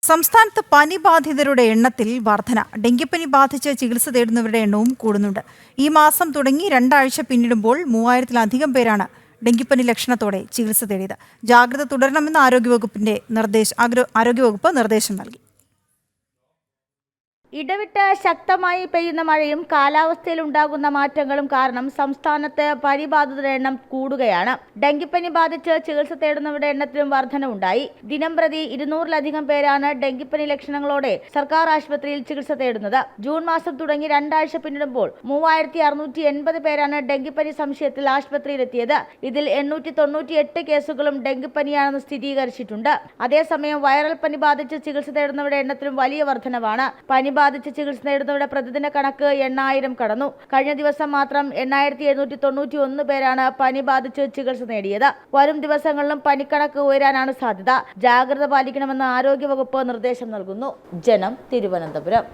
സംസ്ഥാനത്ത് പനി ബാധിതരുടെ എണ്ണത്തിൽ വർധന. ഡെങ്കിപ്പനി ബാധിച്ച് ചികിത്സ തേടുന്നവരുടെ എണ്ണവും കൂടുന്നുണ്ട്. ഈ മാസം തുടങ്ങി 2 ആഴ്ച പിന്നിടുമ്പോൾ 3000-ലധികം പേരാണ് ഡെങ്കിപ്പനി ലക്ഷണത്തോടെ ചികിത്സ തേടിയത്. ജാഗ്രത തുടരണമെന്ന് ആരോഗ്യവകുപ്പ് നിർദ്ദേശം നൽകി. ഇടവിട്ട് ശക്തമായി പെയ്യുന്ന മഴയും കാലാവസ്ഥയിൽ ഉണ്ടാകുന്ന മാറ്റങ്ങളും കാരണം സംസ്ഥാനത്ത് പനിബാധിതരുടെ എണ്ണം കൂടുകയാണ്. ഡെങ്കിപ്പനി ബാധിച്ച് ചികിത്സ തേടുന്നവരുടെ എണ്ണത്തിലും വർധനവുണ്ടായി. ദിനംപ്രതി 200-ലധികം പേരാണ് ഡെങ്കിപ്പനി ലക്ഷണങ്ങളോടെ സർക്കാർ ആശുപത്രിയിൽ ചികിത്സ തേടുന്നത്. ജൂൺ മാസം തുടങ്ങി 2 ആഴ്ച പിന്നിടുമ്പോൾ 3680 പേരാണ് ഡെങ്കിപ്പനി സംശയത്തിൽ ആശുപത്രിയിലെത്തിയത്. ഇതിൽ 898 കേസുകളും ഡെങ്കിപ്പനിയാണെന്ന് സ്ഥിരീകരിച്ചിട്ടുണ്ട്. അതേസമയം വൈറൽ പനി ബാധിച്ച് ചികിത്സ തേടുന്നവരുടെ എണ്ണത്തിലും വലിയ വർധനവാണ്. പനി ബാധിച്ച് ചികിത്സ നേടുന്നവരുടെ പ്രതിദിന കണക്ക് 8000 കടന്നു. കഴിഞ്ഞ ദിവസം മാത്രം 8791 പേരാണ് പനി ബാധിച്ച് ചികിത്സ നേടിയത്. വരും ദിവസങ്ങളിലും പനിക്കണക്ക് ഉയരാനാണ് സാധ്യത. ജാഗ്രത പാലിക്കണമെന്ന് ആരോഗ്യവകുപ്പ് നിർദ്ദേശം നൽകുന്നു. ജനം, തിരുവനന്തപുരം.